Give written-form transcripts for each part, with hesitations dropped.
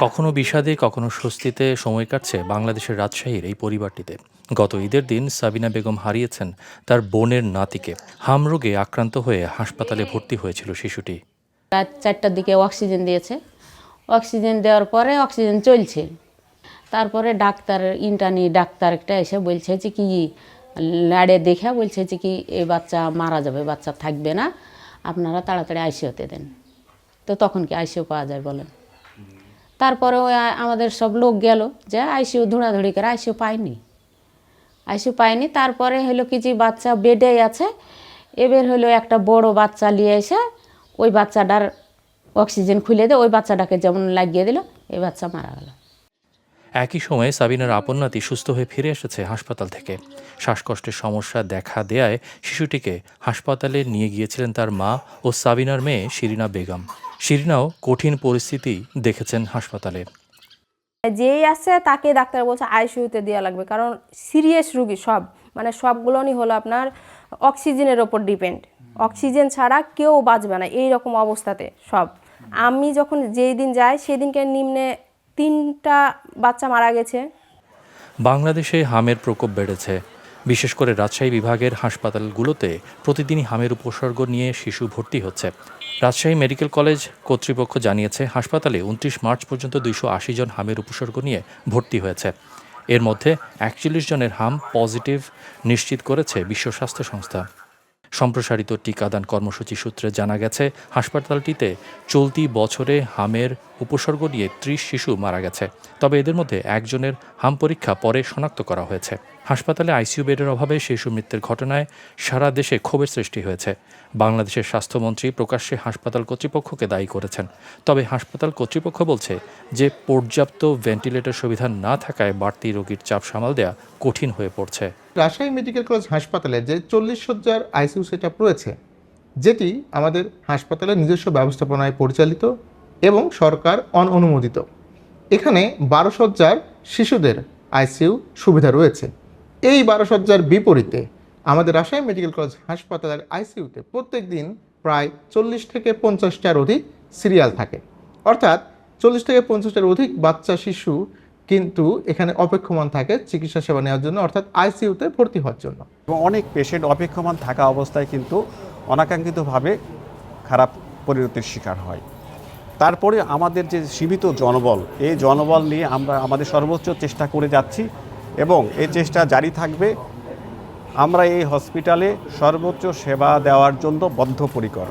কখনো বিষাদে কখনো স্বস্তিতে সময় কাটছে বাংলাদেশের রাজশাহীর এই পরিবারটিতে। গত ঈদের দিন সাবিনা বেগম হারিয়েছেন তার বোনের নাতিকে। হামরোগে আক্রান্ত হয়ে হাসপাতালে ভর্তি হয়েছিল শিশুটি। রাত 4টার দিকে অক্সিজেন দিয়েছে। অক্সিজেন দেওয়ার পরে অক্সিজেন চলছে। তারপরে ইন্টার্নি ডাক্তার একটা এসে বলছে যে কি ল্যাডে দেখে বলছে যে কি এই বাচ্চা মারা যাবে, বাচ্চা থাকবে না, আপনারা তাড়াতাড়ি আইসিইউতে দেন। তো তখন কি আইসিইউ পাওয়া যায় বলেন? তারপরে ওই আমাদের সব লোক গেল, যে আইসিইউ ধুড়াধুড়ি করে আইসিইউ পায়নি। তারপরে হলো কি যে বাচ্চা বেডে আছে, এবার হলো একটা বড় বাচ্চা নিয়ে এসে ওই বাচ্চাটার অক্সিজেন খুলে দিয়ে ওই বাচ্চাটাকে যেমন লাগিয়ে দিল, এই বাচ্চা মারা গেল। একই সময়ে সাবিনার আপন নাতি সুস্থ হয়ে ফিরে এসেছে হাসপাতাল থেকে। শ্বাসকষ্টের সমস্যা দেখা দেয়ায় শিশুটিকে হাসপাতালে নিয়ে গিয়েছিলেন তার মা ও সাবিনার মেয়ে শিরিনা বেগম। শিরিনাও কঠিন পরিস্থিতি দেখেছেন হাসপাতালে। যেই আছে তাকে ডাক্তার বলছে আইসিইউতে দেওয়া লাগবে, কারণ সিরিয়াস রুগী সব, মানে সবগুলোই হলো আপনার অক্সিজেনের ওপর ডিপেন্ড। অক্সিজেন ছাড়া কেউ বাঁচবে না এই রকম অবস্থাতে সব। আমি যখন যেই দিন যাই সেদিনকে নিম্নে 3টা বাচ্চা মারা গেছে। বাংলাদেশে হামের প্রকোপ বেড়েছে। বিশেষ করে রাজশাহী বিভাগের হাসপাতালগুলোতে প্রতিদিনই হামের উপসর্গ নিয়ে শিশু ভর্তি হচ্ছে। রাজশাহী মেডিকেল কলেজ কর্তৃপক্ষ জানিয়েছে, হাসপাতালে 29 মার্চ পর্যন্ত 280 জন হামের উপসর্গ নিয়ে ভর্তি হয়েছে। এর মধ্যে 41 জনের হাম পজিটিভ নিশ্চিত করেছে বিশ্ব স্বাস্থ্য সংস্থা। সম্প্রসারিত টিকাদান কর্মসূচি সূত্রে জানা গেছে, হাসপাতালটিতে চলতি বছরে হামের উপসর্গ নিয়ে 30 শিশু মারা গেছে। তবে এদের মধ্যে একজনের হাম পরীক্ষা পরে শনাক্ত করা হয়েছে। হাসপাতালে আইসিইউ বেডের অভাবে শিশু মৃত্যুর ঘটনায় সারা দেশে ক্ষোভের সৃষ্টি হয়েছে। বাংলাদেশের স্বাস্থ্যমন্ত্রী প্রকাশ্যে হাসপাতাল কর্তৃপক্ষকে দায়ী করেছেন। তবে হাসপাতাল কর্তৃপক্ষ বলছে যে পর্যাপ্ত ভেন্টিলেটর সুবিধা না থাকায় বাড়তি রোগীর চাপ সামাল দেওয়া কঠিন হয়ে পড়ছে। রাজশাহী মেডিকেল কলেজ হাসপাতালে যে 40 শয্যার আইসিইউ সেটআপ রয়েছে, যেটি আমাদের হাসপাতালের নিজস্ব ব্যবস্থাপনায় পরিচালিত এবং সরকার অনুমোদিত। এখানে 12 শয্যার শিশুদের আইসিইউ সুবিধা রয়েছে। এই 12 শয্যার বিপরীতে আমাদের রাজশাহী মেডিকেল কলেজ হাসপাতালের আইসিইউতে প্রত্যেক দিন প্রায় 40 থেকে 50টার অধিক সিরিয়াল থাকে। অর্থাৎ 40 থেকে 50টার অধিক বাচ্চা শিশু কিন্তু এখানে অপেক্ষমান থাকে চিকিৎসা সেবা নেওয়ার জন্য, অর্থাৎ আইসিইউতে ভর্তি হওয়ার জন্য। এবং অনেক পেশেন্ট অপেক্ষমান থাকা অবস্থায় কিন্তু অনাকাঙ্ক্ষিতভাবে খারাপ পরিণতির শিকার হয়। তারপরে আমাদের যে সীমিত জনবল, এই জনবল নিয়ে আমরা আমাদের সর্বোচ্চ চেষ্টা করে যাচ্ছি এবং এই চেষ্টা জারি থাকবে। আমরা এই হসপিটালে সর্বোচ্চ সেবা দেওয়ার জন্য বদ্ধপরিকর।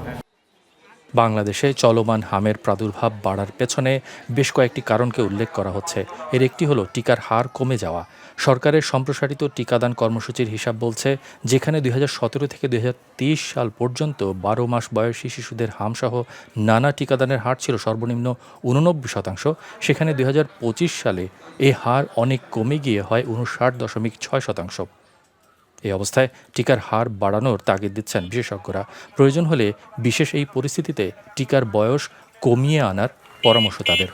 বাংলাদেশে চলমান হামের প্রাদুর্ভাব বাড়ার পেছনে বেশ কয়েকটি কারণকে উল্লেখ করা হচ্ছে। এর একটি হলো টিকার হার কমে যাওয়া। সরকারের সম্প্রসারিত টিকাদান কর্মসূচির হিসাব বলছে, যেখানে 2017 থেকে 2023 সাল পর্যন্ত 12 মাস বয়সী শিশুদের হামসহ নানা টিকাদানের হার ছিল সর্বনিম্ন 89%, সেখানে 2025 সালে এ হার অনেক কমে গিয়ে হয় 59.6%। এই অবস্থায় টিকার হার বাড়ানোর তাগিদ দিচ্ছেন বিশেষজ্ঞরা। প্রয়োজন হলে বিশেষ এই পরিস্থিতিতে টিকার বয়স কমিয়ে আনার পরামর্শ তাদের।